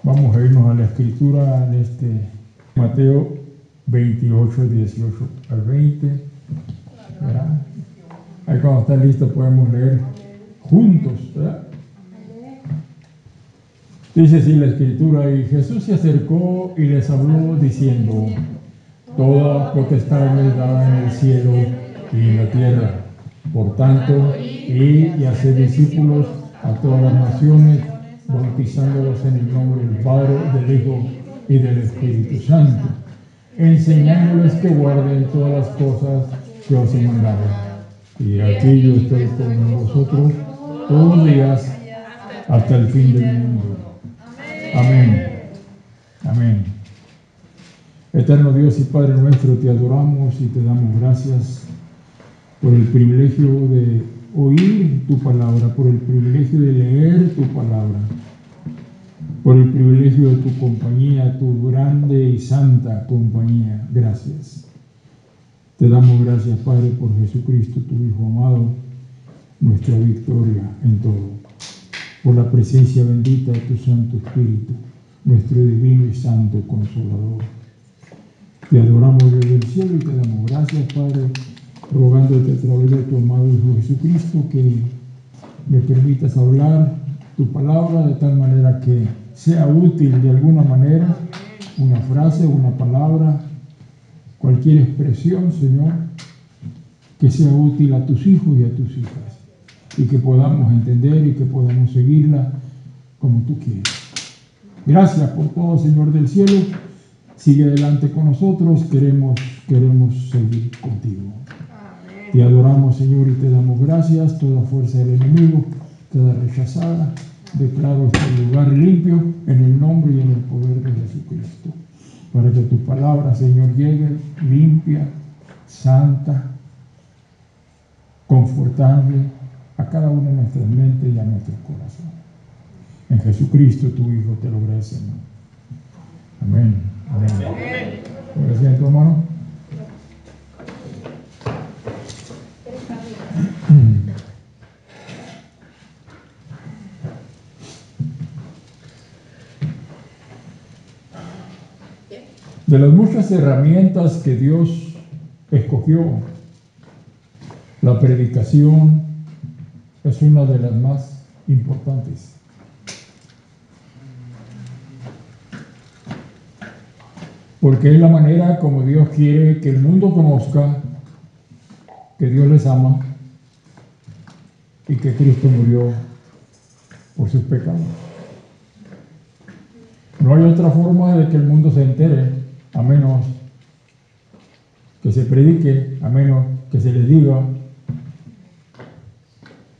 Vamos a irnos a la escritura en Mateo 28, 18 al 20. ¿Verdad? Ahí cuando está listo podemos leer juntos, ¿verdad? Dice así la escritura: y Jesús se acercó y les habló diciendo: toda potestad me es dada en el cielo y en la tierra. Por tanto, id y haced discípulos a todas las naciones, bautizándolos en el nombre del Padre, del Hijo y del Espíritu Santo, enseñándoles que guarden todas las cosas que os he mandado. Y aquí yo estoy con vosotros todos los días hasta el fin del mundo. Amén. Amén. Eterno Dios y Padre nuestro, te adoramos y te damos gracias por el privilegio de oír tu palabra, por el privilegio de leer tu palabra, por el privilegio de tu compañía, tu grande y santa compañía. Gracias. Te damos gracias, Padre, por Jesucristo, tu Hijo amado, nuestra victoria en todo, por la presencia bendita de tu Santo Espíritu, nuestro divino y santo Consolador. Te adoramos desde el cielo y te damos gracias, Padre, rogándote a través de tu amado Hijo Jesucristo que me permitas hablar tu palabra de tal manera que sea útil de alguna manera, una frase, una palabra, cualquier expresión, Señor, que sea útil a tus hijos y a tus hijas, y que podamos entender y que podamos seguirla como tú quieres. Gracias por todo, Señor del cielo. Sigue adelante con nosotros, queremos seguir contigo. Amén. Te adoramos, Señor, y te damos gracias. Toda fuerza del enemigo queda rechazada. Declaro este lugar limpio en el nombre y en el poder de Jesucristo, para que tu palabra, Señor, llegue limpia, santa, confortable a cada una de nuestras mentes y a nuestros corazones. En Jesucristo, tu Hijo, te lo agradecemos. Amén. Amén. ¿Por asiento, hermano? De las muchas herramientas que Dios escogió, la predicación es una de las más importantes. Porque es la manera como Dios quiere que el mundo conozca que Dios les ama y que Cristo murió por sus pecados. No hay otra forma de que el mundo se entere, a menos que se predique, a menos que se les diga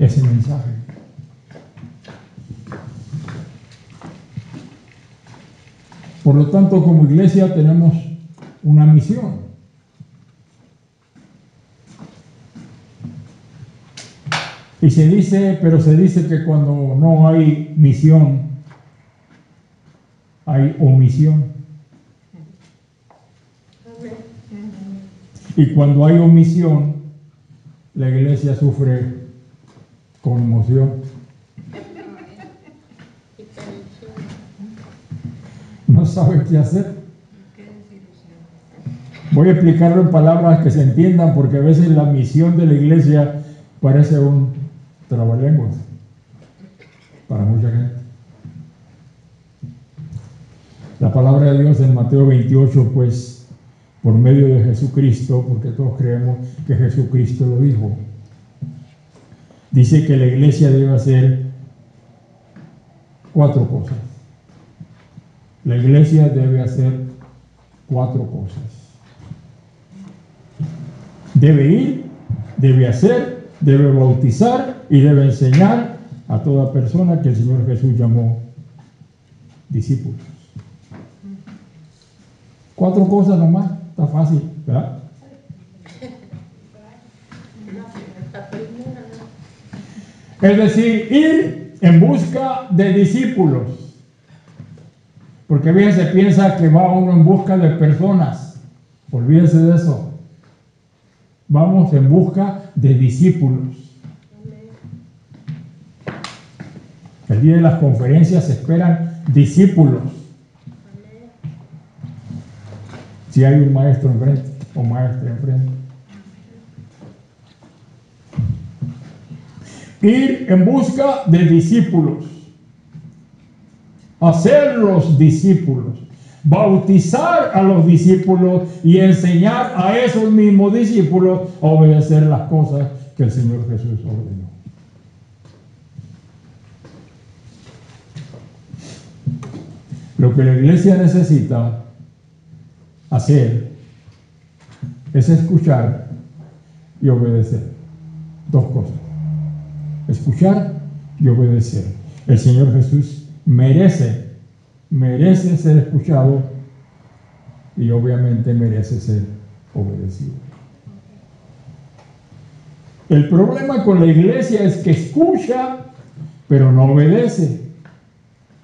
ese mensaje. Por lo tanto, como iglesia tenemos una misión. Y se dice que cuando no hay misión, hay omisión. Y cuando hay omisión, la iglesia sufre conmoción. No sabe qué hacer. Voy a explicarlo en palabras que se entiendan, porque a veces la misión de la iglesia parece un trabalenguas para mucha gente. La palabra de Dios en Mateo 28, pues, por medio de Jesucristo, porque todos creemos que Jesucristo lo dijo, dice que la iglesia debe hacer 4 cosas. La iglesia debe hacer 4 cosas. Debe ir, debe hacer, debe bautizar y debe enseñar a toda persona que el Señor Jesús llamó discípulos. 4 cosas nomás, está fácil, ¿verdad? Es decir, ir en busca de discípulos. Porque bien se piensa que va uno en busca de personas. Olvídese de eso. Vamos en busca de discípulos. El día de las conferencias se esperan discípulos. Si hay un maestro enfrente o maestra enfrente. Ir en busca de discípulos. Hacerlos discípulos. Bautizar a los discípulos y enseñar a esos mismos discípulos a obedecer las cosas que el Señor Jesús ordenó. Lo que la iglesia necesita hacer es escuchar y obedecer. Dos cosas. Escuchar y obedecer. El Señor Jesús merece ser escuchado y obviamente merece ser obedecido. El problema con la iglesia es que escucha, pero no obedece.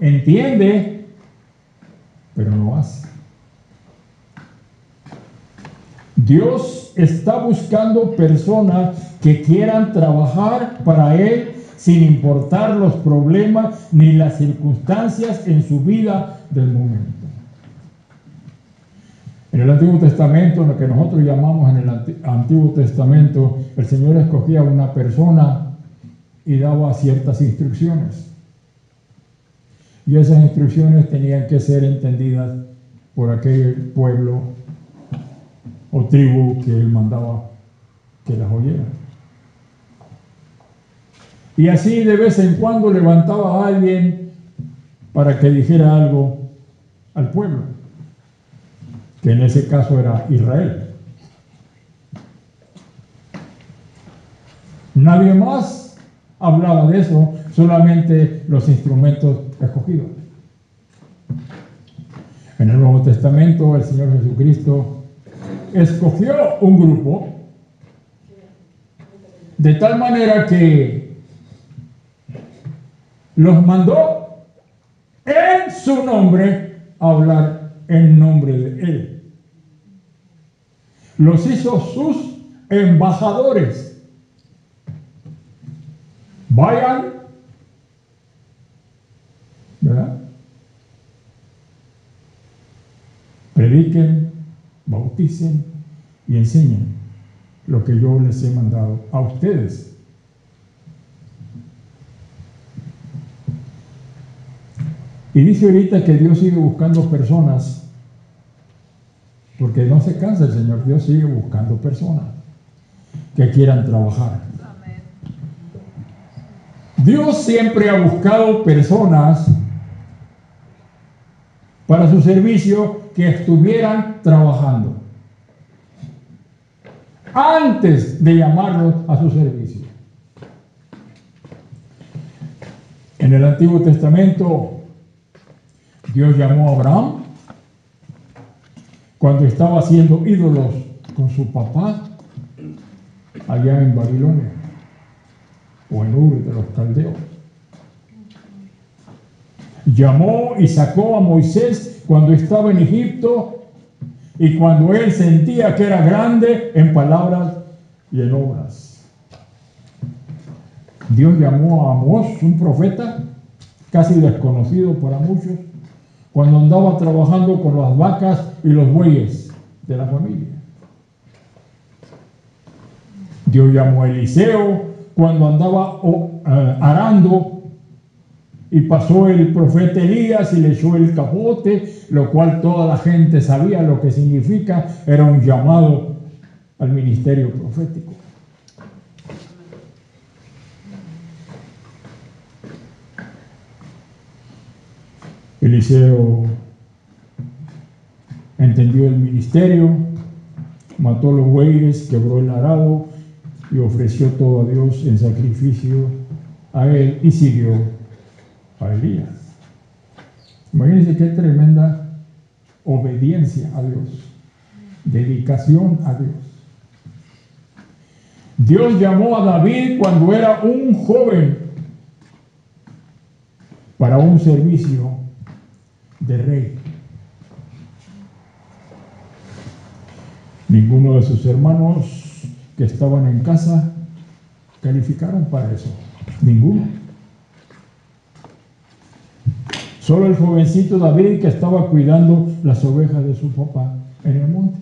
Entiende, pero no hace. Dios está buscando personas que quieran trabajar para Él sin importar los problemas ni las circunstancias en su vida del momento. En el Antiguo Testamento, lo que nosotros llamamos en el Antiguo Testamento, el Señor escogía a una persona y daba ciertas instrucciones. Y esas instrucciones tenían que ser entendidas por aquel pueblo o tribu que Él mandaba que las oyera. Y así de vez en cuando levantaba a alguien para que dijera algo al pueblo, que en ese caso era Israel. Nadie más hablaba de eso, solamente los instrumentos escogidos. En el Nuevo Testamento, el Señor Jesucristo escogió un grupo de tal manera que los mandó en su nombre a hablar en nombre de Él. Los hizo sus embajadores. Vayan, ¿verdad? Prediquen, bauticen y enseñen lo que yo les he mandado a ustedes. Y dice ahorita que Dios sigue buscando personas, porque no se cansa el Señor. Dios sigue buscando personas que quieran trabajar. Dios siempre ha buscado personas para su servicio que estuvieran trabajando antes de llamarlos a su servicio. En el Antiguo Testamento, Dios llamó a Abraham cuando estaba haciendo ídolos con su papá allá en Babilonia o en Ur de los Caldeos. Llamó y sacó a Moisés cuando estaba en Egipto y cuando él sentía que era grande en palabras y en obras. Dios llamó a Amós, un profeta casi desconocido para muchos, cuando andaba trabajando con las vacas y los bueyes de la familia. Dios llamó a Eliseo cuando andaba arando y pasó el profeta Elías y le echó el capote, lo cual toda la gente sabía lo que significa. Era un llamado al ministerio profético. Eliseo entendió el ministerio, mató los bueyes, quebró el arado y ofreció todo a Dios en sacrificio a él y siguió a Elías. Imagínense qué tremenda obediencia a Dios, dedicación a Dios. Dios llamó a David cuando era un joven para un servicio de rey. Ninguno de sus hermanos que estaban en casa calificaron para eso. Ninguno. Solo el jovencito David, que estaba cuidando las ovejas de su papá en el monte,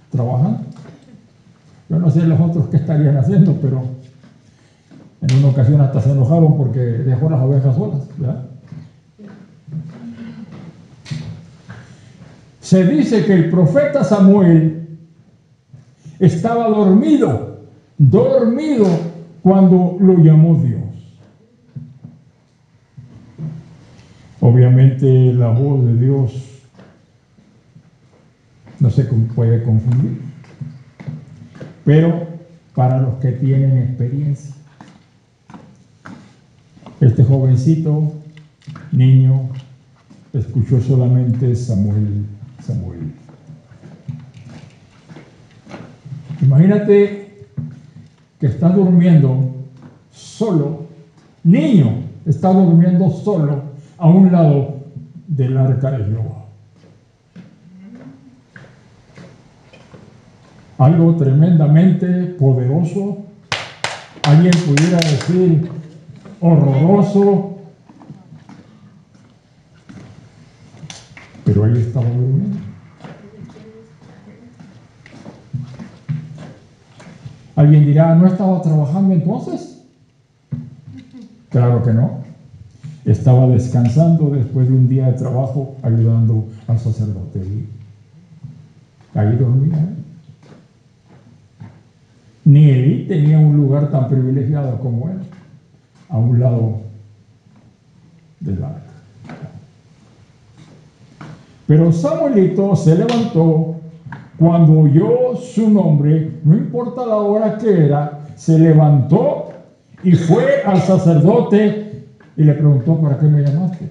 trabajando. Yo no sé los otros qué estarían haciendo, pero en una ocasión hasta se enojaron porque dejó las ovejas solas, ¿verdad? Se dice que el profeta Samuel estaba dormido cuando lo llamó Dios. Obviamente la voz de Dios no se puede confundir, pero para los que tienen experiencia, este jovencito, niño, escuchó solamente Samuel, Samuel. Imagínate que estás durmiendo solo, niño, está durmiendo solo a un lado del arca de Jehová. Algo tremendamente poderoso, alguien pudiera decir horroroso, pero ahí estaba durmiendo. Alguien dirá, ¿no estaba trabajando entonces? Claro que no. Estaba descansando después de un día de trabajo ayudando al sacerdote. Ahí dormía. Ni Elí tenía un lugar tan privilegiado como él, a un lado del arca. Pero Samuelito se levantó cuando oyó su nombre, no importa la hora que era, se levantó y fue al sacerdote y le preguntó, ¿para qué me llamaste?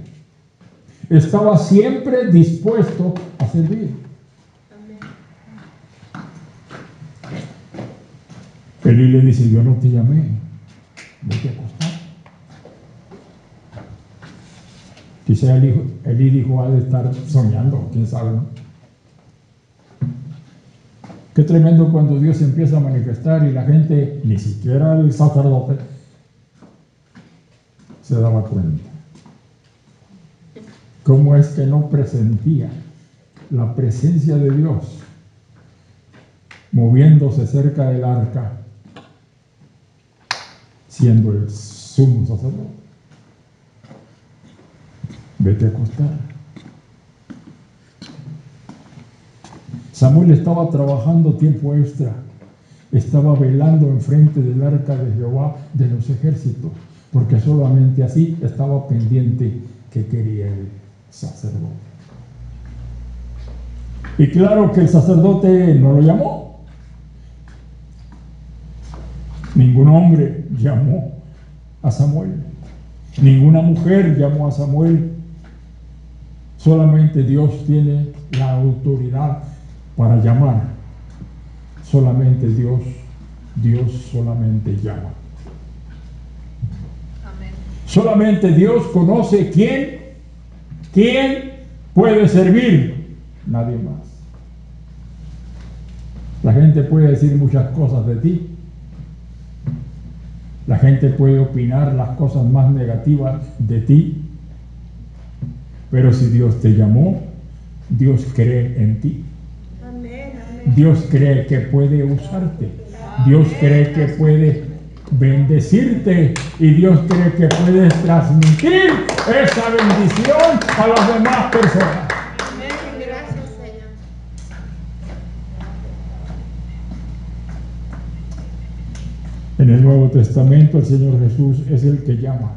Estaba siempre dispuesto a servir. Elí le dice, yo no te llamé, vete a acostar. Quizá Elí dijo, ha de estar soñando, quién sabe, ¿no? Qué tremendo cuando Dios empieza a manifestar y la gente, ni siquiera el sacerdote, se daba cuenta. ¿Cómo es que no presentía la presencia de Dios moviéndose cerca del arca, siendo el sumo sacerdote? Vete a acostar. Samuel estaba trabajando tiempo extra, estaba velando enfrente del arca de Jehová de los ejércitos, porque solamente así estaba pendiente que quería el sacerdote. Y claro que el sacerdote no lo llamó. Ningún hombre llamó a Samuel, ninguna mujer llamó a Samuel. Solamente Dios tiene la autoridad para llamar. Solamente Dios solamente llama. Amén. Solamente Dios conoce quién puede servir, nadie más. La gente puede decir muchas cosas de ti. La gente puede opinar las cosas más negativas de ti. Pero si Dios te llamó, Dios cree en ti. Dios cree que puede usarte. Dios cree que puede bendecirte. Y Dios cree que puedes transmitir esa bendición a las demás personas. Gracias, Señor. En el Nuevo Testamento el Señor Jesús es el que llama.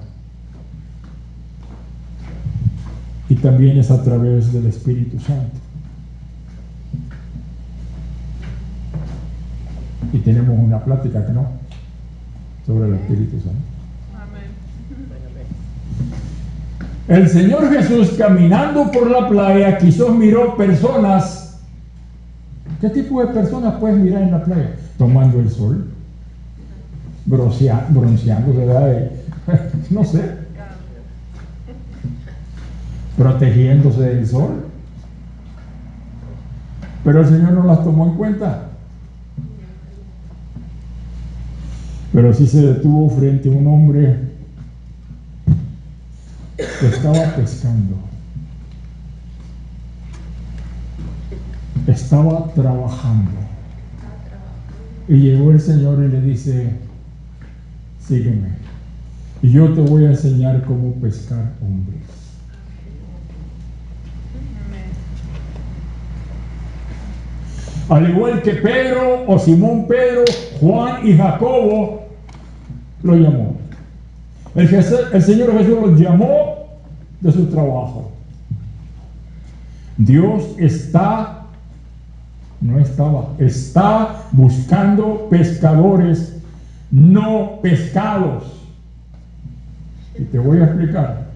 Y también es a través del Espíritu Santo. Y tenemos una plática, que no, sobre el Espíritu Santo. Amén. El Señor Jesús, caminando por la playa, quizás miró personas. ¿Qué tipo de personas puedes mirar en la playa? Tomando el sol, bronceando, ¿verdad? No sé. Protegiéndose del sol. Pero el Señor no las tomó en cuenta. Pero sí se detuvo frente a un hombre estaba pescando, estaba trabajando. Y llegó el Señor y le dice: sígueme, y yo te voy a enseñar cómo pescar hombres. Al igual que Pedro o Simón Pedro, Juan y Jacobo, lo llamó. El Señor Jesús los llamó de su trabajo. Dios está buscando pescadores, no pescados. Y te voy a explicar.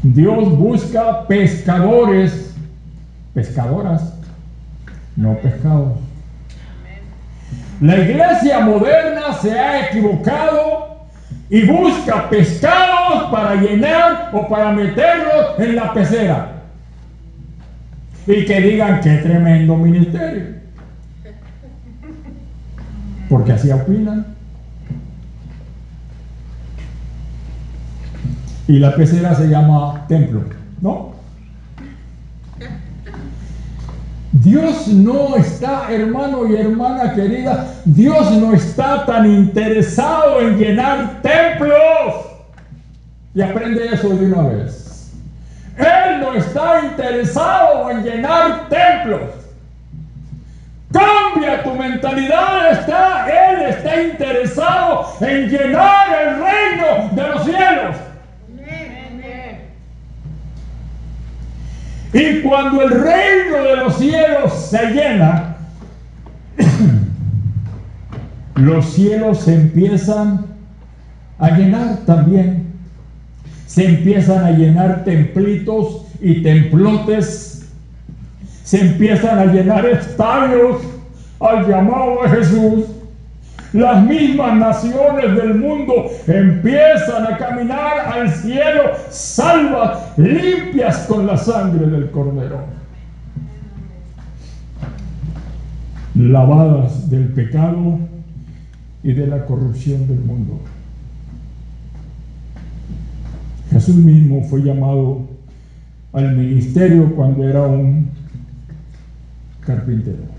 Dios busca pescadores, pescadoras, no pescados. La iglesia moderna se ha equivocado y busca pescados para llenar o para meterlos en la pecera. Y que digan: qué tremendo ministerio. Porque así opinan. Y la pecera se llama templo, ¿no? Dios no está, hermano y hermana querida, Dios no está tan interesado en llenar templos. Y aprende eso de una vez. Él no está interesado en llenar templos. Cambia tu mentalidad. Él está interesado en llenar el reino de los cielos. Y cuando el reino de los cielos se llena, los cielos se empiezan a llenar también. Se empiezan a llenar templitos y templotes. Se empiezan a llenar estadios al llamado de Jesús. Las mismas naciones del mundo empiezan a caminar al cielo, salvas, limpias con la sangre del Cordero, lavadas del pecado y de la corrupción del mundo. Jesús mismo fue llamado al ministerio cuando era un carpintero.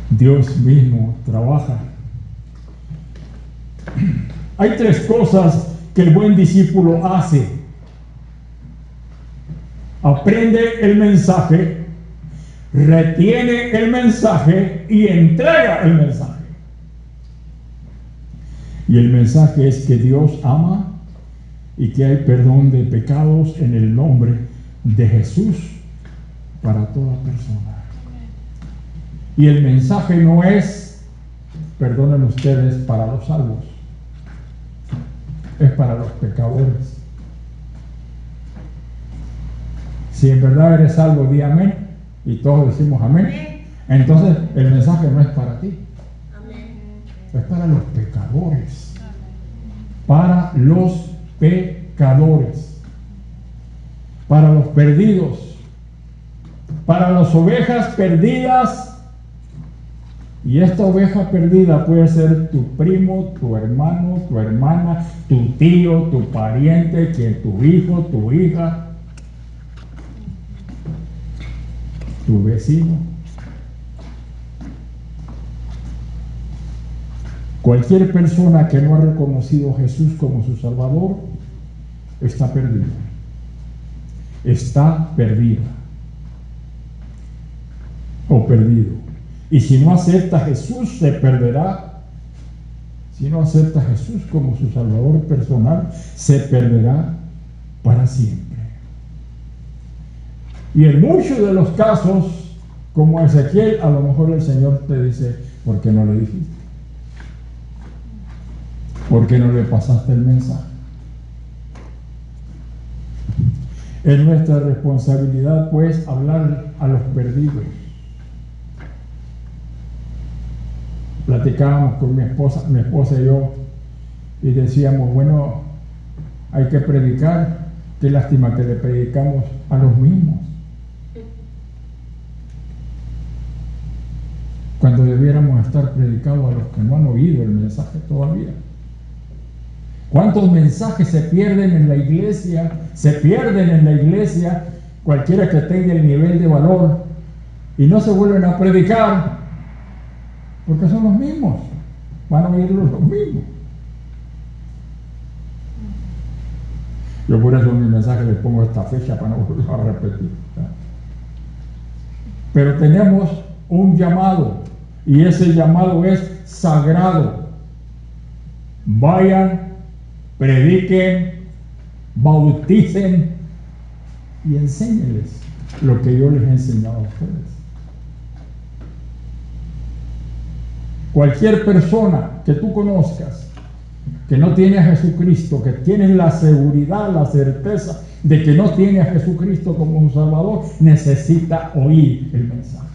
Dios mismo trabaja. Hay tres cosas que el buen discípulo hace: aprende el mensaje, retiene el mensaje y entrega el mensaje. Y el mensaje es que Dios ama y que hay perdón de pecados en el nombre de Jesús para toda persona. Y el mensaje no es, perdonen ustedes, para los salvos, es para los pecadores. Si en verdad eres salvo, di amén, y todos decimos amén. Entonces el mensaje no es para ti, es para los pecadores. Para los pecadores, para los perdidos, para las ovejas perdidas. Y esta oveja perdida puede ser tu primo, tu hermano, tu hermana, tu tío, tu pariente, tu hijo, tu hija, tu vecino. Cualquier persona que no ha reconocido a Jesús como su Salvador está perdida. Está perdida o perdido. Y si no acepta a Jesús, se perderá. Si no acepta a Jesús como su Salvador personal, se perderá para siempre. Y en muchos de los casos, como Ezequiel, a lo mejor el Señor te dice: ¿por qué no le dijiste? ¿Por qué no le pasaste el mensaje? Es nuestra responsabilidad, pues, hablar a los perdidos. Platicábamos con mi esposa y yo, y decíamos: bueno, hay que predicar. Qué lástima que le predicamos a los mismos, cuando debiéramos estar predicando a los que no han oído el mensaje todavía. ¿Cuántos mensajes se pierden en la iglesia? Se pierden en la iglesia, cualquiera que tenga el nivel de valor, y no se vuelven a predicar, porque son los mismos, van a oírlos los mismos. Yo por eso en mi mensaje le pongo esta fecha para no volver a repetir. Pero tenemos un llamado, y ese llamado es sagrado. Vayan, prediquen, bauticen y enséñenles lo que yo les he enseñado a ustedes. Cualquier persona que tú conozcas que no tiene a Jesucristo, que tiene la seguridad, la certeza de que no tiene a Jesucristo como un Salvador, necesita oír el mensaje.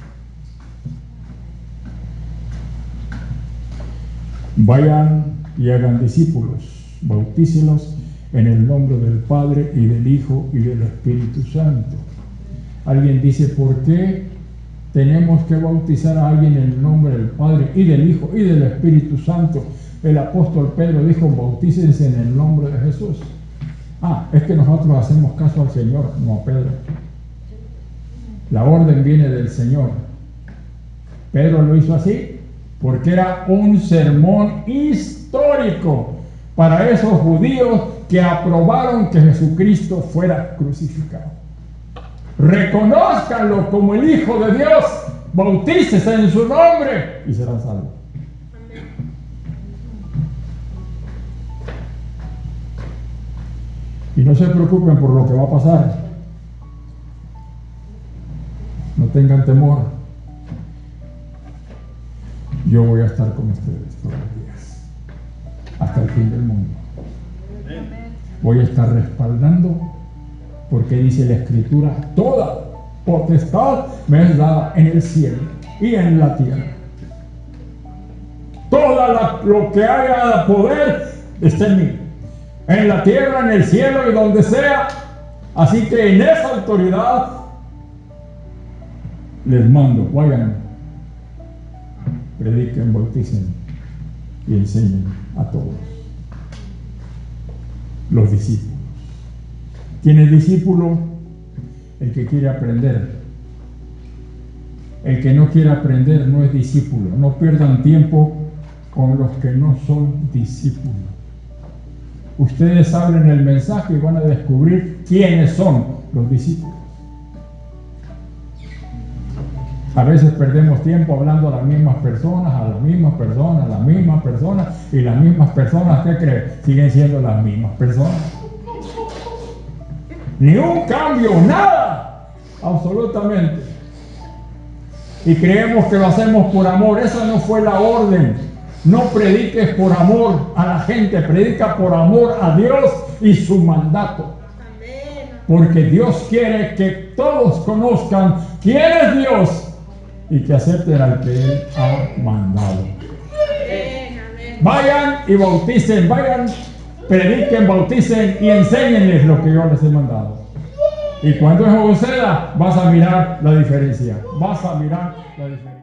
Vayan y hagan discípulos, bautícelos en el nombre del Padre y del Hijo y del Espíritu Santo. Alguien dice, ¿por qué tenemos que bautizar a alguien en el nombre del Padre y del Hijo y del Espíritu Santo? El apóstol Pedro dijo, bautícense en el nombre de Jesús. Es que nosotros hacemos caso al Señor, no a Pedro. La orden viene del Señor. Pedro lo hizo así porque era un sermón histórico para esos judíos que aprobaron que Jesucristo fuera crucificado. Reconózcanlo como el Hijo de Dios, bautícese en su nombre y serán salvos. Y no se preocupen por lo que va a pasar. No tengan temor. Yo voy a estar con ustedes todos los días, hasta el fin del mundo. Voy a estar respaldando, porque dice la Escritura, toda potestad me es dada en el cielo y en la tierra. Lo que haya poder está en mí, en la tierra, en el cielo y donde sea. Así que en esa autoridad les mando, vayan, prediquen, bauticen y enseñen a todos. Los discípulos. ¿Quién es discípulo? El que quiere aprender. El que no quiere aprender no es discípulo. No pierdan tiempo con los que no son discípulos. Ustedes abren el mensaje y van a descubrir quiénes son los discípulos. A veces perdemos tiempo hablando a las mismas personas, y las mismas personas, ¿qué creen? Siguen siendo las mismas personas. Ni un cambio, nada, absolutamente. Y creemos que lo hacemos por amor. Esa no fue la orden. No prediques por amor a la gente, predica por amor a Dios y su mandato. Porque Dios quiere que todos conozcan quién es Dios y que acepten al que Él ha mandado. Vayan y bauticen, vayan, prediquen, bauticen y enséñenles lo que yo les he mandado. Y cuando eso suceda, vas a mirar la diferencia. Vas a mirar la diferencia.